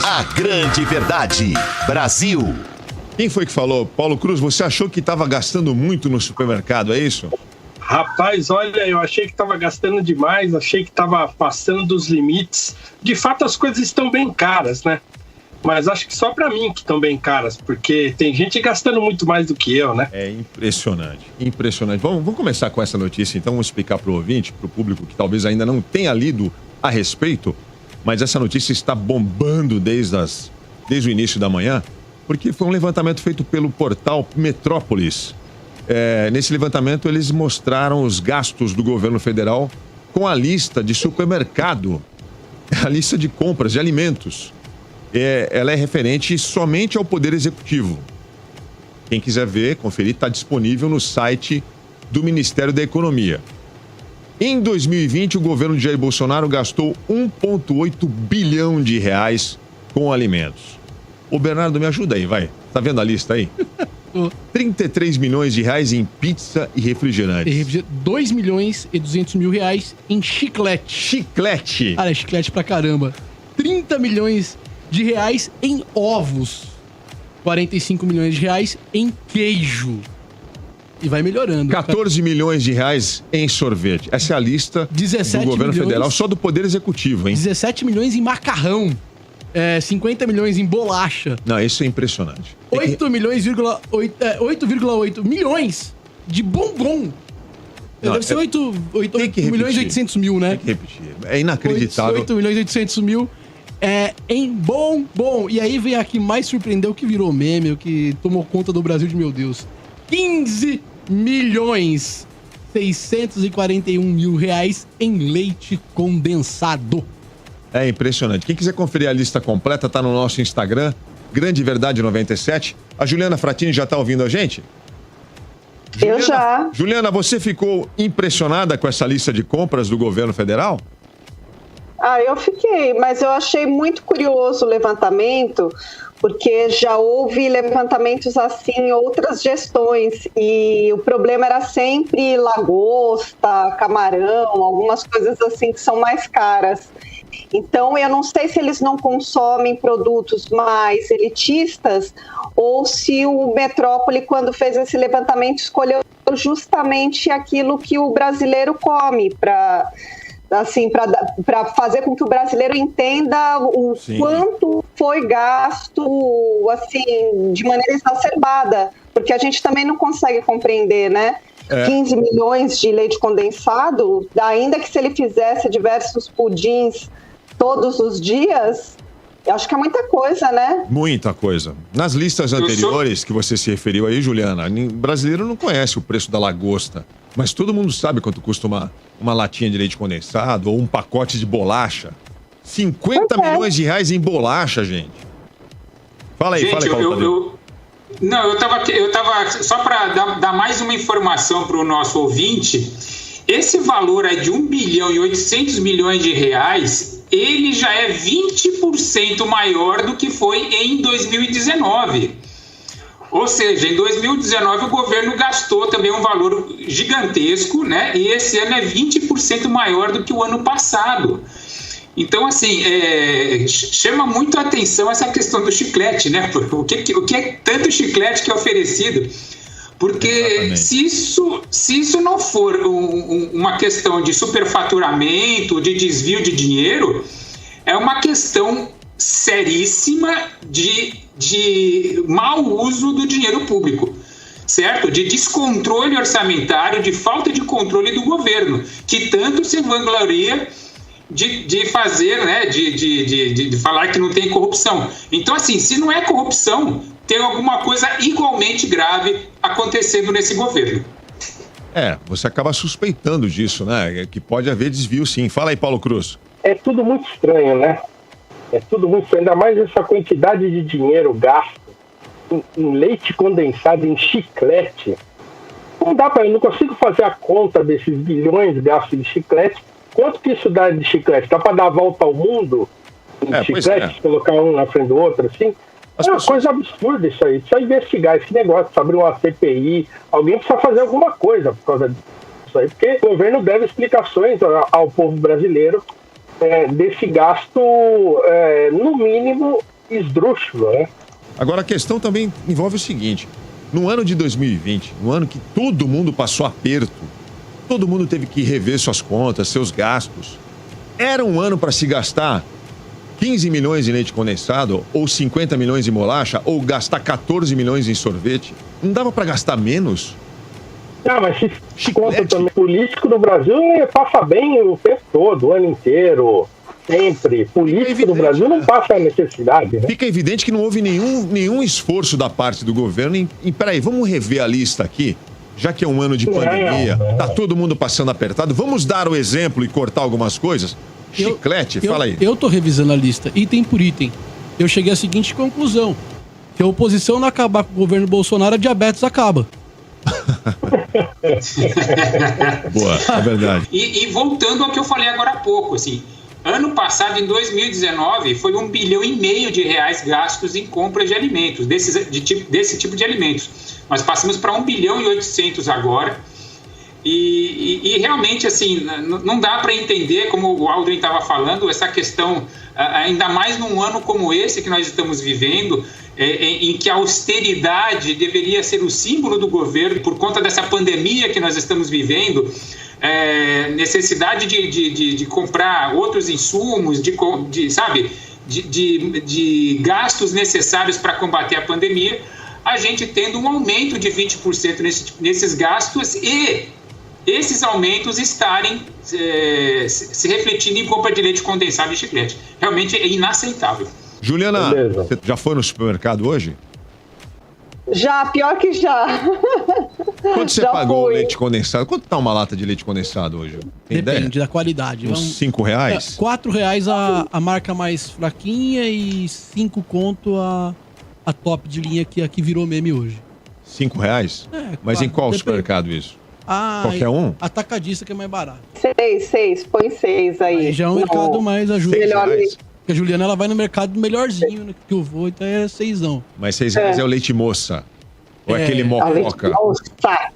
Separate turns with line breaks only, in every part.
A grande verdade, Brasil.
Quem foi que falou? Paulo Cruz, você achou que estava gastando muito no supermercado, é isso?
Rapaz, olha, eu achei que estava gastando demais, achei que estava passando dos limites. De fato, as coisas estão bem caras, né? Mas acho que só para mim que estão bem caras, porque tem gente gastando muito mais do que eu, né?
É impressionante, impressionante. Vamos começar com essa notícia, então, vamos explicar para o ouvinte, para o público que talvez ainda não tenha lido a respeito, mas essa notícia está bombando desde o início da manhã, porque foi um levantamento feito pelo portal Metrópolis. Nesse levantamento, eles mostraram os gastos do governo federal com a lista de supermercado, a lista de compras de alimentos. Ela é referente somente ao Poder Executivo. Quem quiser ver, conferir, está disponível no site do Ministério da Economia. Em 2020, o governo de Jair Bolsonaro gastou 1,8 bilhão de reais com alimentos. Ô Bernardo, me ajuda aí, vai. Tá vendo a lista aí? 33 milhões de reais em pizza e refrigerantes.
2 milhões e 200 mil reais em chiclete.
Chiclete?
Cara, é chiclete pra caramba. 30 milhões de reais em ovos. 45 milhões de reais em queijo. E vai melhorando.
14 milhões de reais em sorvete. Essa é a lista do governo federal, só do Poder Executivo, hein?
17 milhões em macarrão. 50 milhões em bolacha.
Não, isso é impressionante.
8,8 milhões de bombom. Deve ser 8 milhões e 800 mil, né?
Tem que repetir. É inacreditável.
8 milhões e 800 mil em bombom. E aí vem a que mais surpreendeu, que virou meme, o que tomou conta do Brasil de meu Deus. 15 milhões 641 mil reais em leite condensado.
É impressionante. Quem quiser conferir a lista completa, tá no nosso Instagram, Grande Verdade 97. A Juliana Fratini já tá ouvindo a gente?
Eu já.
Juliana, você ficou impressionada com essa lista de compras do governo federal?
Eu fiquei, mas eu achei muito curioso o levantamento, porque já houve levantamentos assim em outras gestões, e o problema era sempre lagosta, camarão, algumas coisas assim que são mais caras. Então, eu não sei se eles não consomem produtos mais elitistas ou se o Metrópole, quando fez esse levantamento, escolheu justamente aquilo que o brasileiro come para fazer com que o brasileiro entenda o quanto foi gasto assim, de maneira exacerbada, porque a gente também não consegue compreender, né? 15 milhões de leite condensado, ainda que se ele fizesse diversos pudins todos os dias, eu acho que é muita coisa, né?
Muita coisa. Nas listas anteriores que você se referiu aí, Juliana, o brasileiro não conhece o preço da lagosta, mas todo mundo sabe quanto custa uma latinha de leite condensado ou um pacote de bolacha. 50 milhões de reais em bolacha, gente. Fala aí,
gente,
fala aí, Paulo.
Eu tava só para dar mais uma informação para o nosso ouvinte. Esse valor é de 1 bilhão e 800 milhões de reais, ele já é 20% maior do que foi em 2019. Ou seja, em 2019 o governo gastou também um valor gigantesco, né? E esse ano é 20% maior do que o ano passado. Então, assim, chama muito a atenção essa questão do chiclete, né? O que é tanto chiclete que é oferecido? Porque se isso não for uma questão de superfaturamento, de desvio de dinheiro, é uma questão seríssima de mau uso do dinheiro público, certo? De descontrole orçamentário, de falta de controle do governo, que tanto se vangloria de fazer, né, de falar que não tem corrupção. Então, assim, se não é corrupção, tem alguma coisa igualmente grave acontecendo nesse governo.
Você acaba suspeitando disso, né? Que pode haver desvio, sim. Fala aí, Paulo Cruz.
É tudo muito estranho, né? É tudo muito estranho, ainda mais essa quantidade de dinheiro gasto em leite condensado, em chiclete. Eu não consigo fazer a conta desses bilhões gastos de chiclete. Quanto que isso dá de chiclete? Dá para dar a volta ao mundo em chiclete, colocar um na frente do outro, assim? Uma coisa absurda isso aí. Precisa investigar esse negócio, precisa abrir uma CPI. Alguém precisa fazer alguma coisa por causa disso aí, porque o governo deve explicações ao povo brasileiro desse gasto, no mínimo, esdrúxulo, né?
Agora, a questão também envolve o seguinte. No ano de 2020, no ano que todo mundo passou aperto, todo mundo teve que rever suas contas, seus gastos, era um ano para se gastar 15 milhões de leite condensado, ou 50 milhões de bolacha, ou gastar 14 milhões em sorvete. Não dava para gastar menos?
Ah, mas se
Chiclete.
conta também, político no Brasil passa bem o tempo todo, o ano inteiro, sempre. Político
evidente,
no Brasil não
né?
passa a necessidade, né?
Fica evidente que não houve nenhum esforço da parte do governo em peraí, vamos rever a lista aqui, já que é um ano de pandemia, tá todo mundo passando apertado, vamos dar o exemplo e cortar algumas coisas? Chiclete, fala aí.
Eu tô revisando a lista, item por item. Eu cheguei à seguinte conclusão. Se a oposição não acabar com o governo Bolsonaro, a diabetes acaba.
Boa, é verdade.
E voltando ao que eu falei agora há pouco, assim, ano passado, em 2019, foi R$1,5 bilhão de reais gastos em compra de alimentos, desse tipo de alimentos. Nós passamos para 1,8 bilhão agora. E realmente, assim, não dá para entender, como o Aldrin estava falando, essa questão, ainda mais num ano como esse que nós estamos vivendo, em que a austeridade deveria ser o símbolo do governo, por conta dessa pandemia que nós estamos vivendo, necessidade de comprar outros insumos, de gastos necessários para combater a pandemia, a gente tendo um aumento de 20% nesses gastos e esses aumentos estarem se refletindo em compra de leite condensado e chiclete. Realmente é inaceitável.
Juliana,
Beleza.
você já foi no supermercado hoje?
Já, pior que já.
Quanto você
Já
pagou o
fui.
leite condensado? Quanto tá uma lata de leite condensado hoje? Tem
Depende
ideia?
da qualidade.
Uns R$5?
R$4 a marca mais fraquinha e 5 conto a top de linha que virou meme hoje.
R$5?
É,
Mas em qual
depende.
supermercado isso?
Ah,
Qualquer um?
Atacadista que é mais barato.
6, põe 6 aí.
Aí já é um
Não.
mercado mais ajuda.
Melhor
R$6.
Porque a Juliana ela vai no mercado melhorzinho, né, que eu vou, então é 6.
Mas R$6 é o leite moça. Ou é aquele
A leite
mococa?
moça.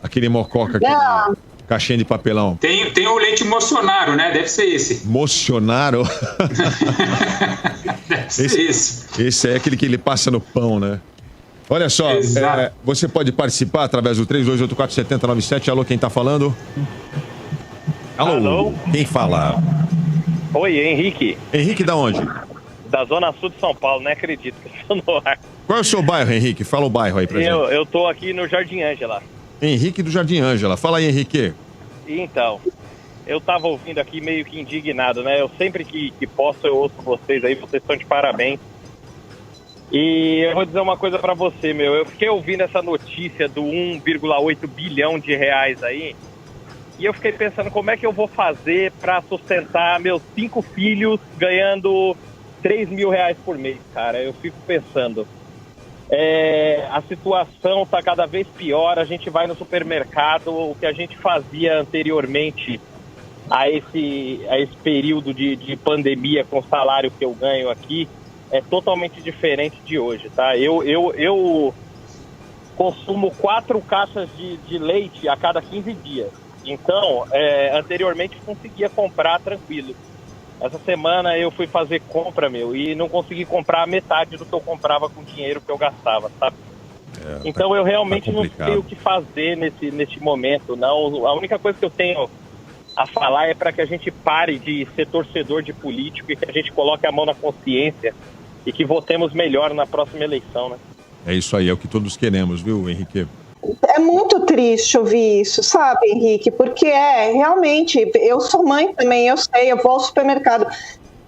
Aquele mococa,
Não.
aquele caixinha de papelão.
Tem o leite Bolsonaro, né? Deve ser esse.
Mocionaro.
Deve ser esse.
Esse é aquele que ele passa no pão, né? Olha só,
Exato.
você pode participar através do 32847097. Alô, quem tá falando?
Alô?
Quem fala?
Oi, Henrique,
Henrique da onde?
da Zona Sul de São Paulo, não acredito que eu estou no ar.
Qual é o seu bairro, Henrique? Fala o bairro aí pra gente.
Eu tô aqui no Jardim Ângela.
Henrique do Jardim Ângela. Fala aí, Henrique.
Então, eu tava ouvindo aqui meio que indignado, né? Eu sempre que posso eu ouço vocês aí, vocês estão de parabéns. E eu vou dizer uma coisa pra você, meu. Eu fiquei ouvindo essa notícia do 1,8 bilhão de reais aí, e eu fiquei pensando como é que eu vou fazer pra sustentar meus 5 filhos ganhando 3 mil reais por mês, cara. Eu fico pensando. A situação tá cada vez pior, a gente vai no supermercado, o que a gente fazia anteriormente a esse período de pandemia com o salário que eu ganho aqui é totalmente diferente de hoje, tá? Eu consumo 4 caixas de leite a cada 15 dias, então anteriormente conseguia comprar tranquilo. Essa semana eu fui fazer compra, e não consegui comprar a metade do que eu comprava com o dinheiro que eu gastava, sabe? Então eu realmente não sei o que fazer nesse momento, não. A única coisa que eu tenho a falar é para que a gente pare de ser torcedor de político e que a gente coloque a mão na consciência e que votemos melhor na próxima eleição, né?
É isso aí, é o que todos queremos, viu, Henrique?
É muito triste ouvir isso, sabe, Henrique? Porque realmente, eu sou mãe também, eu sei, eu vou ao supermercado.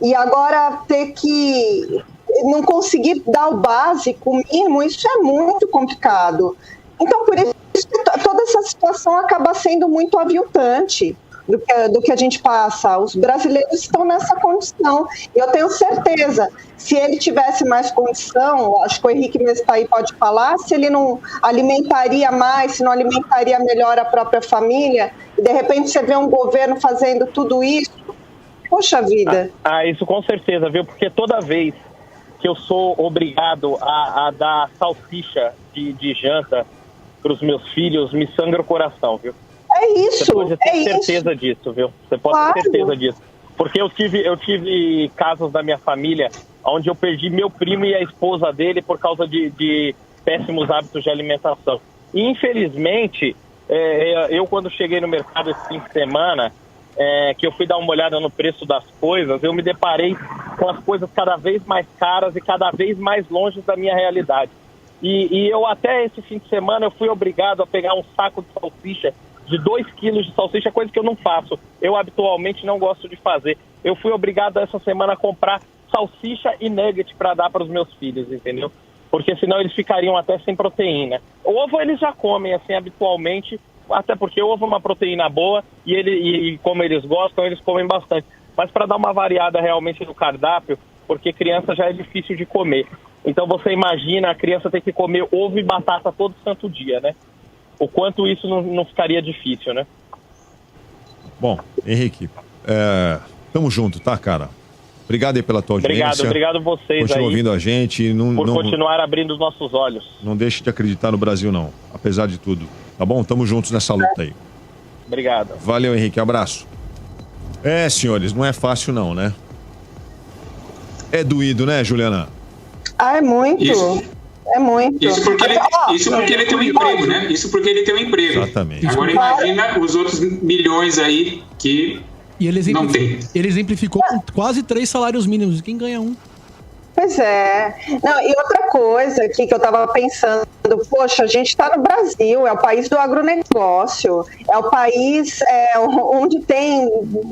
E agora ter que não conseguir dar o básico, o mínimo, isso é muito complicado. Então, por isso, toda essa situação acaba sendo muito aviltante do que a gente passa. Os brasileiros estão nessa condição. E eu tenho certeza, se ele tivesse mais condição, acho que o Henrique mesmo está aí, pode falar, se ele não alimentaria mais, se não alimentaria melhor a própria família, e de repente você vê um governo fazendo tudo isso, poxa vida.
Isso com certeza, viu? Porque toda vez que eu sou obrigado a dar salsicha de janta para os meus filhos, me sangra o coração, viu?
É isso,
Você pode ter certeza disso, viu? Você pode ter certeza disso. Porque eu tive casos da minha família onde eu perdi meu primo e a esposa dele por causa de péssimos hábitos de alimentação. E, infelizmente, eu quando cheguei no mercado esse fim de semana, que eu fui dar uma olhada no preço das coisas, eu me deparei com as coisas cada vez mais caras e cada vez mais longe da minha realidade. E eu até esse fim de semana eu fui obrigado a pegar um saco de salsicha, de 2 quilos de salsicha, coisa que eu não faço. Eu habitualmente não gosto de fazer. Eu fui obrigado essa semana a comprar salsicha e nugget para dar para os meus filhos, entendeu? Porque senão eles ficariam até sem proteína. O ovo eles já comem assim habitualmente, até porque o ovo é uma proteína boa e como eles gostam, eles comem bastante. Mas para dar uma variada realmente no cardápio, porque criança já é difícil de comer. Então você imagina a criança ter que comer ovo e batata todo santo dia, né? O quanto isso não ficaria difícil, né?
Bom, Henrique, tamo junto, tá, cara? Obrigado aí pela tua audiência.
Obrigado vocês.
Continua ouvindo a gente.
Por continuar abrindo os nossos olhos.
Não deixe de acreditar no Brasil, não. Apesar de tudo. Tá bom? Tamo juntos nessa luta aí.
Obrigado.
Valeu, Henrique. Abraço. Senhores, não é fácil não, né? É doído, né, Juliana?
É muito. É muito.
Isso porque ele tem um emprego, né? Isso porque ele tem um emprego.
Exatamente.
Agora imagina os outros milhões aí que não tem.
Ele exemplificou com quase 3 salários mínimos. Quem ganha um?
Pois é. Não, e outra coisa aqui que eu estava pensando, poxa, a gente está no Brasil, é o país do agronegócio, é o país onde tem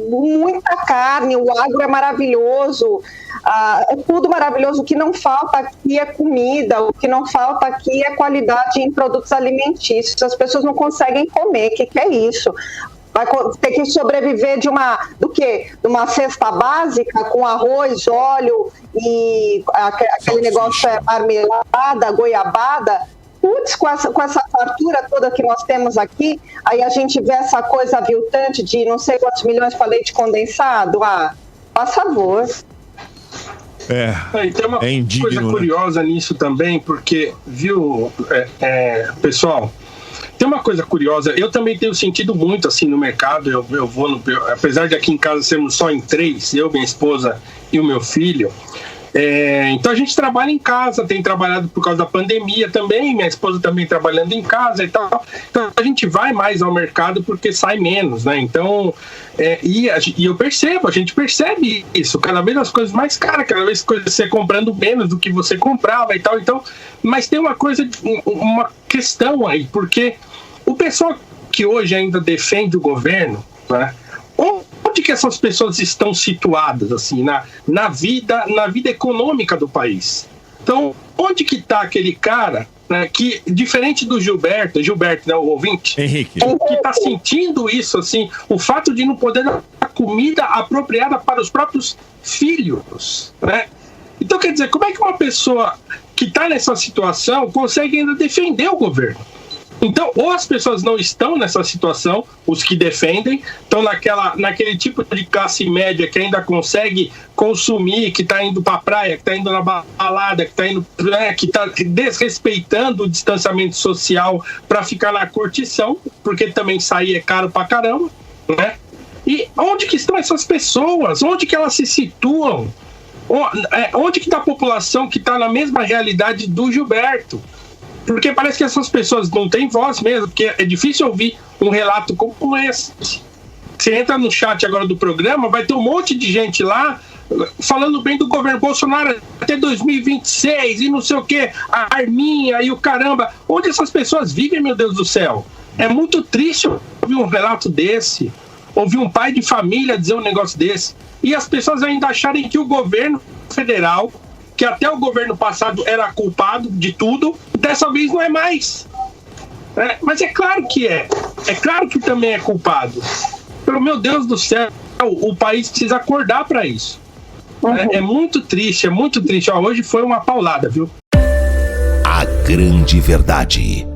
muita carne, o agro é maravilhoso, é tudo maravilhoso. O que não falta aqui é comida, o que não falta aqui é qualidade em produtos alimentícios. As pessoas não conseguem comer, o que é isso? Vai ter que sobreviver de uma cesta básica com arroz, óleo e aquele negócio marmelada, goiabada. Putz, com essa fartura toda que nós temos aqui, aí a gente vê essa coisa aviltante de não sei quantos milhões para leite condensado. Faz favor.
E tem uma coisa curiosa nisso também, porque, viu, pessoal, tem uma coisa curiosa, eu também tenho sentido muito assim no mercado, eu vou apesar de aqui em casa sermos só em 3, eu, minha esposa e o meu filho, então a gente trabalha em casa, tem trabalhado por causa da pandemia também, minha esposa também trabalhando em casa e tal, então a gente vai mais ao mercado porque sai menos, né? Então, e eu percebo, a gente percebe isso, cada vez as coisas mais caras, cada vez você comprando menos do que você comprava e tal, então, mas tem uma questão aí, porque o pessoal que hoje ainda defende o governo, né, onde que essas pessoas estão situadas assim, na vida econômica do país? Então, onde que está aquele cara, né, que, diferente do Gilberto, né, o ouvinte,
Henrique,
que está sentindo isso, assim, o fato de não poder dar comida apropriada para os próprios filhos, né? Então, quer dizer, como é que uma pessoa que está nessa situação consegue ainda defender o governo? Então, ou as pessoas não estão nessa situação, os que defendem, estão naquele tipo de classe média que ainda consegue consumir, que está indo para a praia, que está indo na balada, que está desrespeitando o distanciamento social para ficar na curtição, porque também sair é caro pra caramba, né? E onde que estão essas pessoas? Onde que elas se situam? Onde que está a população que está na mesma realidade do Gilberto? Porque parece que essas pessoas não têm voz mesmo, porque é difícil ouvir um relato como esse. Você entra no chat agora do programa, vai ter um monte de gente lá falando bem do governo Bolsonaro até 2026 e não sei o que, a arminha e o caramba. Onde essas pessoas vivem, meu Deus do céu? É muito triste ouvir um relato desse, ouvir um pai de família dizer um negócio desse. E as pessoas ainda acharem que o governo federal, que até o governo passado era culpado de tudo, dessa vez não é mais. Mas é claro que é. É claro que também é culpado. Pelo meu Deus do céu, o país precisa acordar para isso. É muito triste, é muito triste. Hoje foi uma paulada, viu?
A grande verdade.